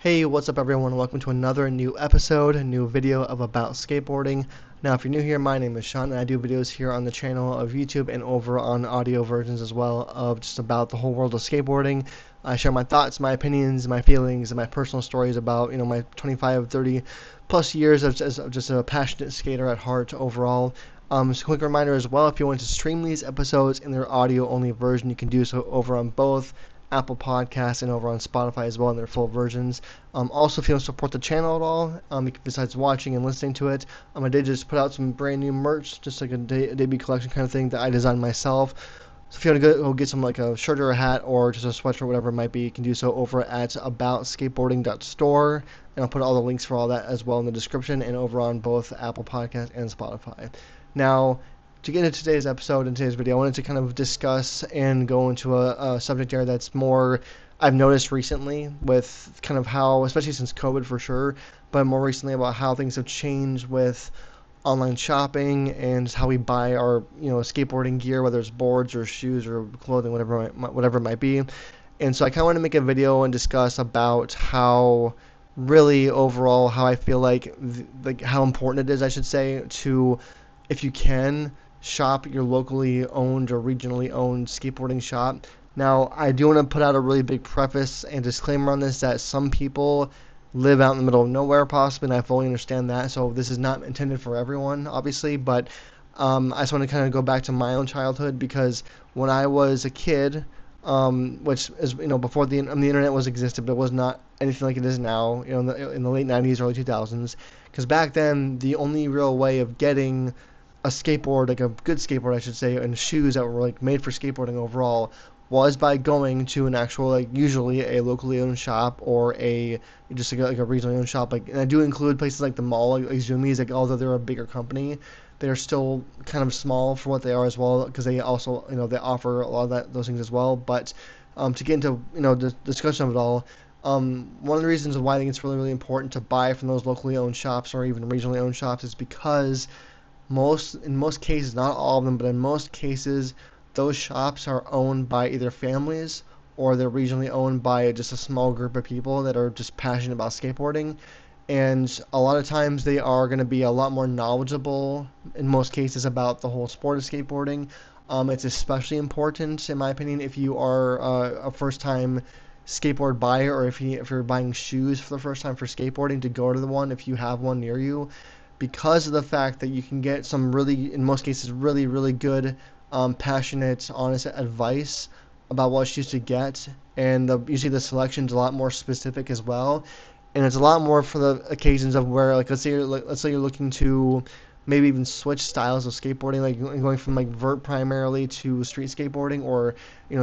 Hey, what's up everyone? Welcome to another new episode, a new video of About Skateboarding. Now, if you're new here, my name is Sean, and I do videos here on the channel of YouTube and over on audio versions as well of just about the whole world of skateboarding. I share my thoughts, my opinions, my feelings, and my personal stories about, my 25, 30 plus years of just a passionate skater at heart overall. Just a quick reminder as well, if you want to stream these episodes in their audio-only version, you can do so over on both Apple Podcasts and over on Spotify as well in their full versions. Also, if you want to support the channel at all, besides watching and listening to it, I did just put out some brand new merch, just like a debut collection kind of thing that I designed myself. So if you want to go get some like a shirt or a hat or just a sweatshirt, whatever it might be, you can do so over at aboutskateboarding.store. And I'll put all the links for all that as well in the description and over on both Apple Podcasts and Spotify. Now, to get into today's episode and today's video, I wanted to kind of discuss and go into a subject area that's more I've noticed recently with kind of how, especially since COVID for sure, but more recently about how things have changed with online shopping and how we buy our skateboarding gear, whether it's boards or shoes or clothing, whatever it might be. And so I kind of want to make a video and discuss about how really overall how I feel like how important it is, I should say, to, if you can, shop your locally owned or regionally owned skateboarding shop. Now, I do want to put out a really big preface and disclaimer on this that some people live out in the middle of nowhere possibly, and I fully understand that. So this is not intended for everyone, obviously, but I just want to kind of go back to my own childhood because when I was a kid, which is before the internet was existed, but it was not anything like it is now. In the late 90s, early 2000s, because back then the only real way of getting a skateboard, like a good skateboard, I should say, and shoes that were like made for skateboarding overall, was by going to an actual, like usually a locally owned shop or a just like a regionally owned shop. Like, and I do include places like the mall, like Zumiez. Like, although they're a bigger company, they are still kind of small for what they are as well, because they also they offer a lot of those things as well. But to get into the discussion of it all, one of the reasons why I think it's really important to buy from those locally owned shops or even regionally owned shops is because in most cases, not all of them, but in most cases, those shops are owned by either families or they're regionally owned by just a small group of people that are just passionate about skateboarding. And a lot of times they are going to be a lot more knowledgeable in most cases about the whole sport of skateboarding. It's especially important, in my opinion, if you are a first-time skateboard buyer or if you're buying shoes for the first time for skateboarding, to go to the one if you have one near you, because of the fact that you can get some really, in most cases, really, really good, passionate, honest advice about what shoes to get. And usually the selection's a lot more specific as well. And it's a lot more for the occasions of where, like, let's say you're looking to maybe even switch styles of skateboarding, like going from like vert primarily to street skateboarding, or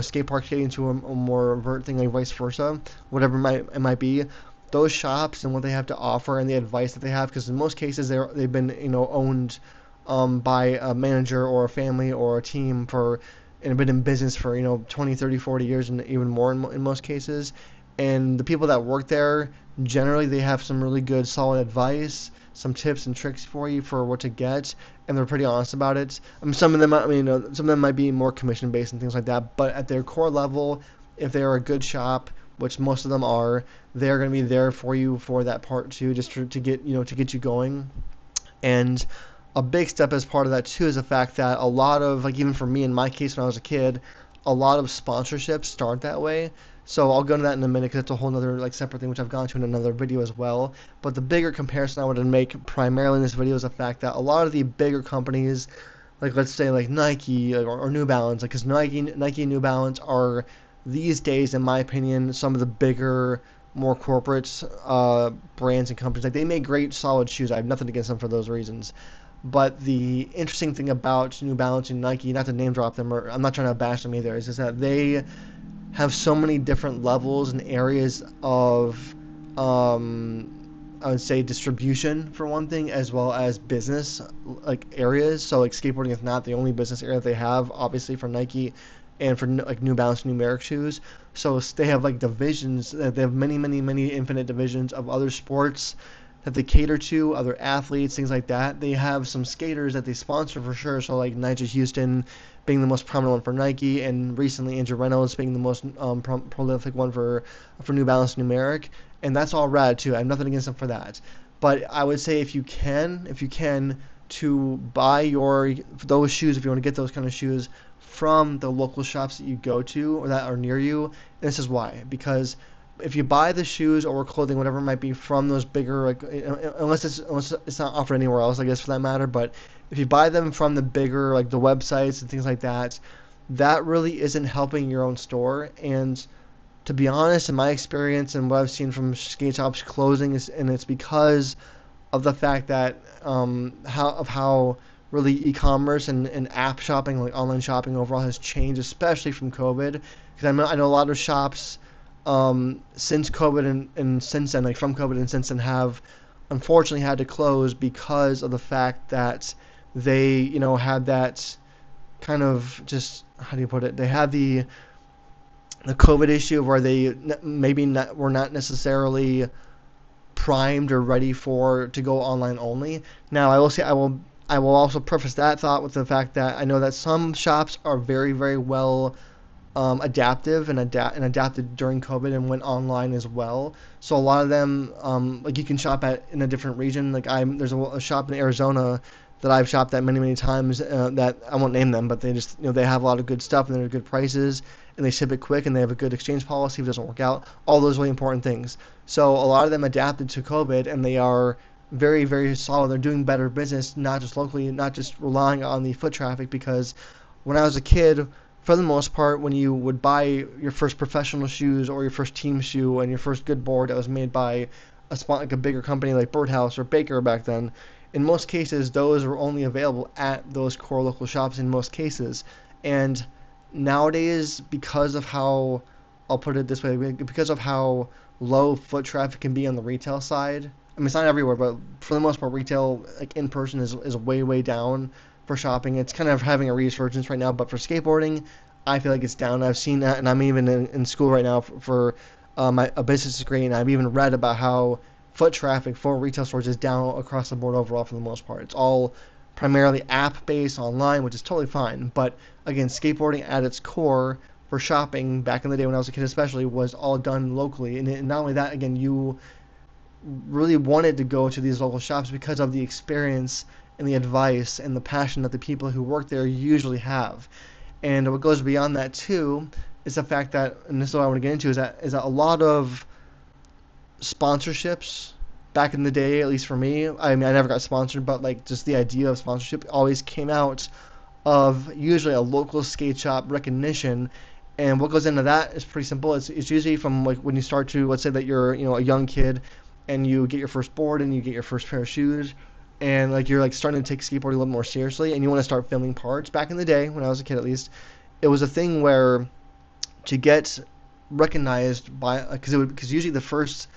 skate park skating to a more vert thing, like vice versa, whatever it might be. Those shops and what they have to offer and the advice that they have, because in most cases they've been owned by a manager or a family or a team and been in business for 20, 30, 40 years and even more in most cases. And the people that work there, generally they have some really good solid advice, some tips and tricks for you for what to get, and they're pretty honest about it. Some of them, some of them might be more commission based and things like that, but at their core level, if they're a good shop, which most of them are, they're going to be there for you for that part too, just to get to get you going. And a big step as part of that too is the fact that a lot of, like, even for me in my case when I was a kid, a lot of sponsorships start that way. So I'll go into that in a minute because it's a whole other like separate thing which I've gone to in another video as well. But the bigger comparison I wanted to make primarily in this video is the fact that a lot of the bigger companies, like let's say like Nike or New Balance, like, because Nike and New Balance are these days, in my opinion, some of the bigger, more corporate brands and companies. Like, they make great solid shoes. I have nothing against them for those reasons. But the interesting thing about New Balance and Nike, not to name drop them, or I'm not trying to bash them either, is just that they have so many different levels and areas of, I would say, distribution for one thing, as well as business like areas. So like skateboarding is not the only business area that they have, obviously, for Nike and for like New Balance numeric shoes. So they have like divisions. They have many, many, many infinite divisions of other sports that they cater to, other athletes, things like that. They have some skaters that they sponsor for sure. So like Nigel Houston being the most prominent one for Nike, and recently Andrew Reynolds being the most prolific one for New Balance numeric. and that's all rad too. I have nothing against them for that. But I would say if you can, to buy those shoes, if you want to get those kind of shoes from the local shops that you go to or that are near you. And this is why, because if you buy the shoes or clothing, whatever it might be, from those bigger, like, unless it's not offered anywhere else, I guess, for that matter. But if you buy them from the bigger, like the websites and things like that, that really isn't helping your own store. And to be honest, in my experience and what I've seen from skate shops closing, and it's because of the fact that how really e-commerce and app shopping, like online shopping overall, has changed, especially from COVID. Because I know a lot of shops since COVID and since then, like from COVID and since then, have unfortunately had to close because of the fact that they, had that kind of, just, how do you put it? They had the COVID issue where they maybe were not necessarily primed or ready to go online only. Now, I will say I will also preface that thought with the fact that I know that some shops are very, very well adaptive and adapted during COVID and went online as well. So a lot of them, like, you can shop in a different region. Like, there's a shop in Arizona that I've shopped at many, many times, that I won't name them, but they just, they have a lot of good stuff and they're good prices and they ship it quick and they have a good exchange policy if it doesn't work out. All those really important things. So a lot of them adapted to COVID and they are very, very solid. They're doing better business, not just locally, not just relying on the foot traffic, because when I was a kid, for the most part, when you would buy your first professional shoes or your first team shoe and your first good board that was made by like a bigger company like Birdhouse or Baker back then, in most cases, those were only available at those core local shops in most cases. And nowadays, because of how, I'll put it this way, because of how low foot traffic can be on the retail side, I mean, it's not everywhere, but for the most part, retail, like in person, is way, way down for shopping. It's kind of having a resurgence right now, but for skateboarding, I feel like it's down. I've seen that, and I'm even in school right now for a business degree, and I've even read about how foot traffic for retail stores is down across the board overall for the most part. It's all primarily app-based online, which is totally fine. But again, skateboarding at its core for shopping back in the day when I was a kid especially was all done locally. And not only that, again, you really wanted to go to these local shops because of the experience and the advice and the passion that the people who work there usually have. And what goes beyond that too is the fact that, and this is what I want to get into, is that a lot of sponsorships back in the day, at least for me, I mean, I never got sponsored, but like just the idea of sponsorship always came out of usually a local skate shop recognition. And what goes into that is pretty simple. It's usually from, like, when you start to, let's say that you're, a young kid and you get your first board and you get your first pair of shoes, and like you're like starting to take skateboarding a little more seriously and you want to start filming parts. Back in the day, when I was a kid at least, it was a thing where to get recognized by, because usually the first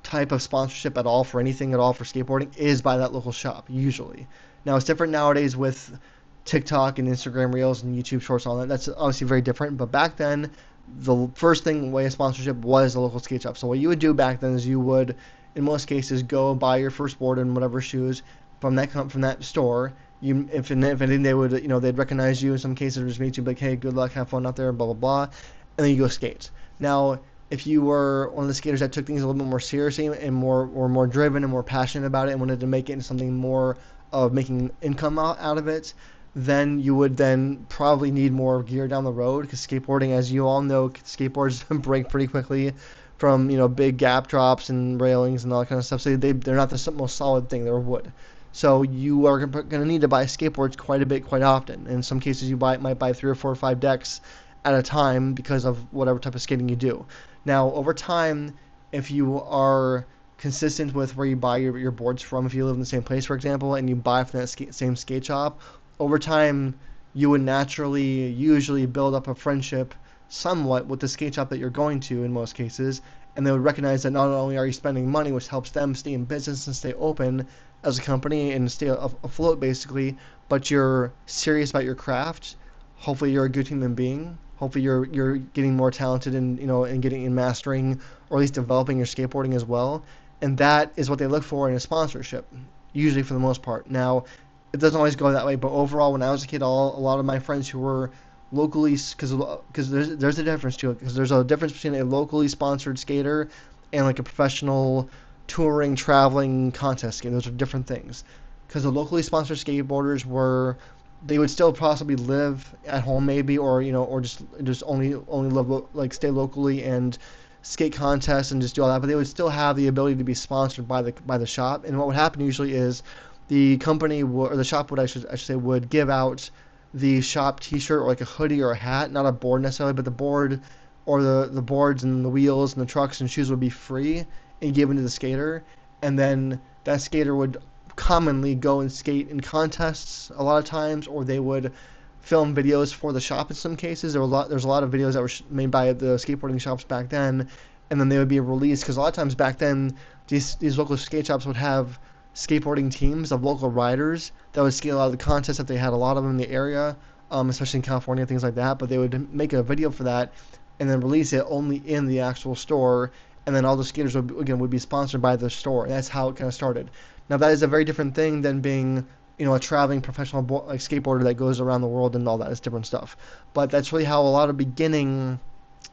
type of sponsorship at all for anything at all for skateboarding is by that local shop usually. Now it's different nowadays with TikTok and Instagram Reels and YouTube Shorts and all that. That's obviously very different, but back then the first way of sponsorship was the local skate shop. So what you would do back then is you would, in most cases, go buy your first board and whatever shoes from that store. If anything, they would, they'd recognize you. In some cases, they'd just meet you, like, hey, good luck, have fun out there, blah blah blah, and then you go skate. Now, if you were one of the skaters that took things a little bit more seriously and more driven and more passionate about it and wanted to make it into something more of making income out of it, then you would then probably need more gear down the road, because skateboarding, as you all know, skateboards break pretty quickly from big gap drops and railings and all that kind of stuff. So they're not the most solid thing. They're wood. So you are going to need to buy skateboards quite a bit, quite often. In some cases, you might buy 3 or 4 or 5 decks at a time because of whatever type of skating you do. Now, over time, if you are consistent with where you buy your boards from, if you live in the same place, for example, and you buy from that same skate shop, over time, you would naturally usually build up a friendship somewhat with the skate shop that you're going to in most cases, and they would recognize that not only are you spending money, which helps them stay in business and stay open as a company and stay afloat basically, but you're serious about your craft. Hopefully you're a good human being. Hopefully you're getting more talented in getting in mastering, or at least developing your skateboarding as well. And that is what they look for in a sponsorship, usually for the most part. Now, it doesn't always go that way, but overall, when I was a kid, a lot of my friends who were locally, because there's a difference to it, because there's a difference between a locally sponsored skater and like a professional touring traveling contest game. Those are different things, because the locally sponsored skateboarders were, they would still possibly live at home maybe, or or just only live like stay locally and skate contests and just do all that, but they would still have the ability to be sponsored by the shop. And what would happen usually is the company would, or the shop would, I should say, would give out the shop T-shirt or like a hoodie or a hat, not a board necessarily, but the board or the boards and the wheels and the trucks and shoes would be free and given to the skater, and then that skater would commonly go and skate in contests a lot of times, or they would film videos for the shop in some cases. There's a lot of videos that were made by the skateboarding shops back then, and then they would be released, because a lot of times back then these local skate shops would have skateboarding teams of local riders that would skate a lot of the contests if they had a lot of them in the area, especially in California, things like that. But they would make a video for that and then release it only in the actual store, and then all the skaters would be sponsored by the store. And that's how it kind of started. Now that is a very different thing than being a traveling professional like skateboarder that goes around the world and all that. It's different stuff. But that's really how a lot of beginning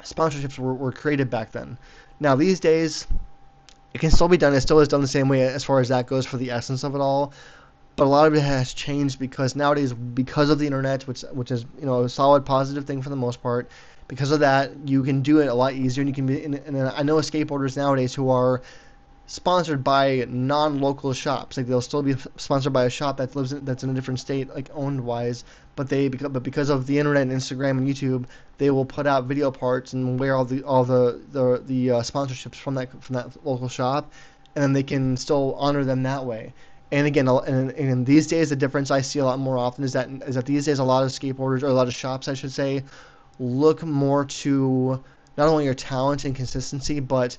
sponsorships were created back then. Now these days, it can still be done. It still is done the same way as far as that goes for the essence of it all. But a lot of it has changed because nowadays, because of the internet, which is a solid positive thing for the most part, because of that, you can do it a lot easier, and you can be. And I know skateboarders nowadays who are sponsored by non-local shops. Like they'll still be sponsored by a shop that's in a different state, like owned wise. But because of the internet and Instagram and YouTube, they will put out video parts and wear all the sponsorships from that local shop, and then they can still honor them that way. And again, and these days, the difference I see a lot more often is that these days a lot of skateboarders, or a lot of shops, I should say, look more to not only your talent and consistency, but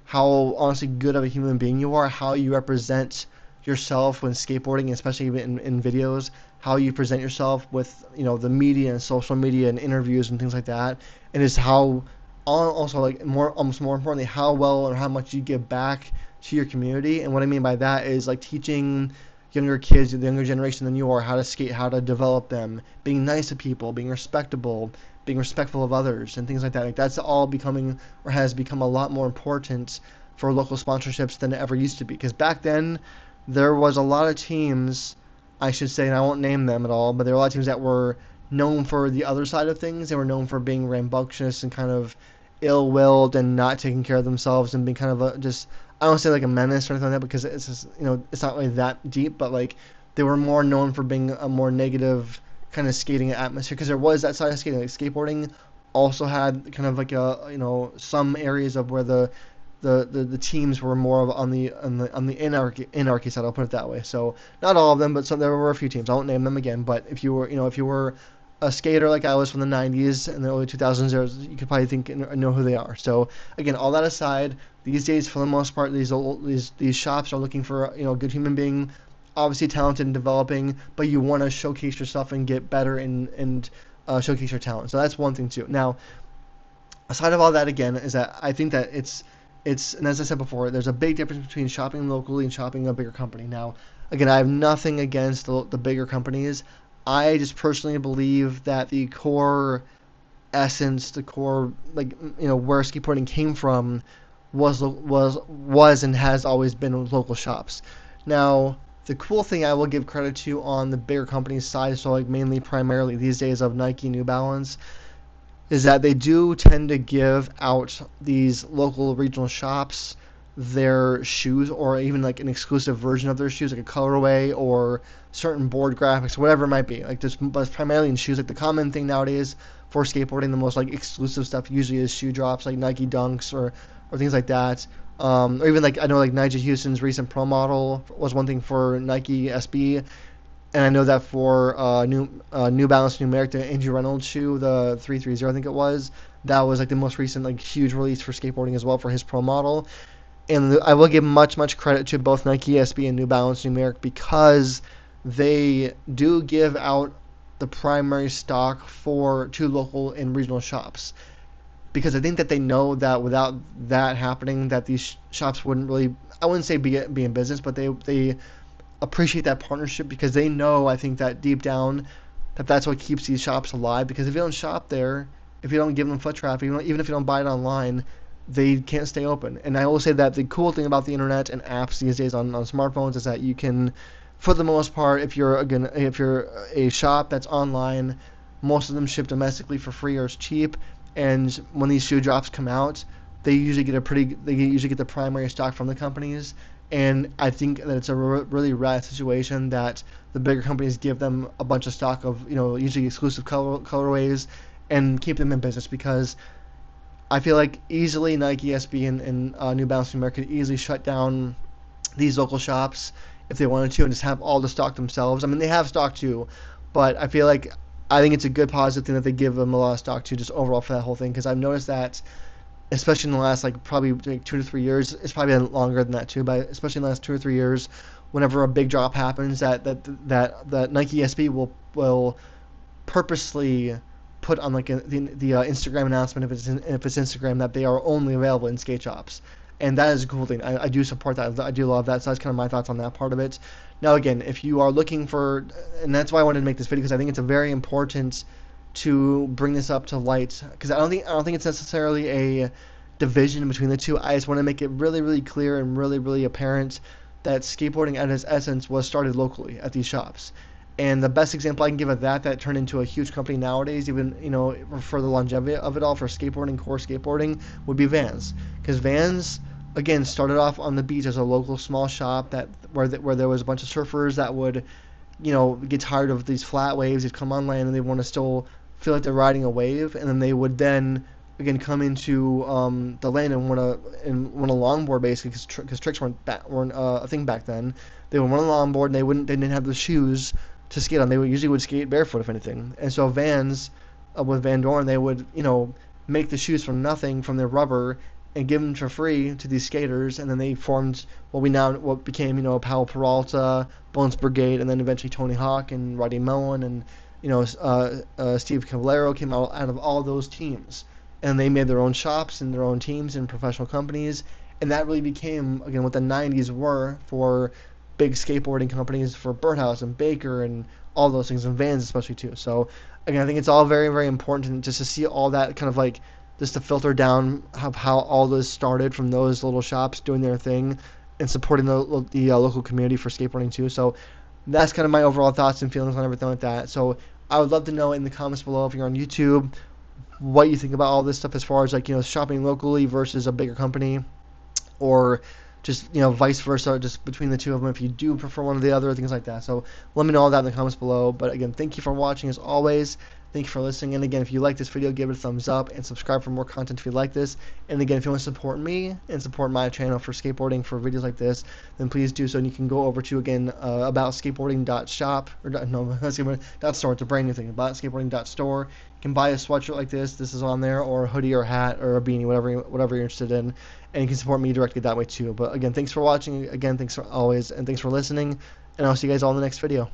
how honestly good of a human being you are, how you represent yourself when skateboarding, especially in videos, how you present yourself with the media and social media and interviews and things like that, and is how also like almost more importantly, how well or how much you give back to your community. And what I mean by that is like teaching younger kids, the younger generation than you are, how to skate, how to develop them, being nice to people, being respectable, being respectful of others, and things like that. Like that's all becoming, or has become, a lot more important for local sponsorships than it ever used to be. Because back then, there was a lot of teams, I should say, and I won't name them at all, but there were a lot of teams that were known for the other side of things. They were known for being rambunctious and kind of ill-willed and not taking care of themselves and being kind of just, I don't say like a menace or anything like that, because it's just, it's not really that deep, but like they were more known for being a more negative kind of skating atmosphere, because there was that side of skating. Like skateboarding also had kind of like some areas of where the teams were more of on the anarchy side. I'll put it that way. So not all of them, but there were a few teams. I won't name them again. But if you were a skater like I was from the 90s and the early 2000s, you could probably think and know who they are. So again, all that aside, these days for the most part, these shops are looking for a good human being, obviously talented and developing, but you want to showcase yourself and get better and showcase your talent. So that's one thing too. Now, aside of all that, again, is that I think that it's and as I said before, there's a big difference between shopping locally and shopping a bigger company. Now, again, I have nothing against the bigger companies. I just personally believe that the core essence, the core, like, where skateboarding came from was and has always been local shops. Now, the cool thing I will give credit to on the bigger companies side, so like mainly primarily these days of Nike, New Balance, is that they do tend to give out these local regional shops their shoes, or even like an exclusive version of their shoes, like a colorway or certain board graphics, whatever it might be. Like this, but primarily in shoes. Like the common thing nowadays for skateboarding, the most like exclusive stuff usually is shoe drops, like Nike Dunks or things like that. Or even like I know like Nigel Houston's recent Pro model was one thing for Nike SB, and I know that for New Balance Numeric, the Andrew Reynolds shoe, the 330 I think it was, that was like the most recent like huge release for skateboarding as well for his Pro model. And I will give much credit to both Nike SB and New Balance Numeric, because they do give out the primary stock to local and regional shops. Because I think that they know that without that happening, that these shops wouldn't really, I wouldn't say be in business, but they appreciate that partnership, because they know, I think, that deep down that that's what keeps these shops alive. Because if you don't shop there, if you don't give them foot traffic, even if you don't buy it online, they can't stay open. And I will say that the cool thing about the internet and apps these days on smartphones is that you can, for the most part, if you're a shop that's online, most of them ship domestically for free or it's cheap. And when these shoe drops come out, they usually get the primary stock from the companies. And I think that it's a really rare situation that the bigger companies give them a bunch of stock of, usually exclusive colorways, and keep them in business, because I feel like easily Nike, SB, and New Balance America could easily shut down these local shops if they wanted to and just have all the stock themselves. I mean, they have stock too, but I think it's a good positive thing that they give them a lot of stock too, just overall for that whole thing. Because I've noticed that, especially in the last probably 2 to 3 years, it's probably been longer than that too, but especially in the last 2 or 3 years, whenever a big drop happens, that Nike SB will purposely put on the Instagram announcement, if it's Instagram, that they are only available in skate shops. And that is a cool thing. I do support that. I do love that. So that's kind of my thoughts on that part of it. Now again, if you are looking for, and that's why I wanted to make this video, because I think it's a very important to bring this up to light, because I don't think it's necessarily a division between the two. I just want to make it really, really clear and really, really apparent that skateboarding at its essence was started locally at these shops. And the best example I can give of that turned into a huge company nowadays, even for the longevity of it all, for skateboarding, core skateboarding, would be Vans. Because Vans, again, started off on the beach as a local small shop where there was a bunch of surfers that would, get tired of these flat waves. They'd come on land and they want to still feel like they're riding a wave, and then they would then again come into the land and want a longboard, basically, because tricks weren't a thing back then. They would want a longboard, and they didn't have the shoes to skate on. They usually would skate barefoot, if anything. And so Vans, with Van Doren, they would make the shoes from nothing, from their rubber, and give them for free to these skaters. And then they formed what became Powell Peralta, Bones Brigade, and then eventually Tony Hawk and Roddy Mullen, and Steve Cavallero came out of all those teams. And they made their own shops and their own teams and professional companies. And that really became, again, what the 90s were for big skateboarding companies, for Birdhouse and Baker and all those things, and Vans especially too. So again, I think it's all very, very important just to see all that kind of just to filter down how all this started from those little shops doing their thing and supporting the local community for skateboarding too. So that's kind of my overall thoughts and feelings on everything like that. So I would love to know in the comments below, if you're on YouTube, what you think about all this stuff, as far as shopping locally versus a bigger company, or just vice versa, just between the two of them, if you do prefer one or the other, things like that. So let me know all that in the comments below. But again, thank you for watching as always. Thank you for listening. And again, if you like this video, give it a thumbs up and subscribe for more content if you like this. And again, if you want to support me and support my channel for skateboarding, for videos like this, then please do so. And you can go over to, again, aboutskateboarding.shop, or .store. It's a brand new thing. Aboutskateboarding.store. You can buy a sweatshirt like this. This is on there, or a hoodie or a hat or a beanie, whatever you're interested in. And you can support me directly that way too. But again, thanks for watching. Again, thanks for always, and thanks for listening. And I'll see you guys all in the next video.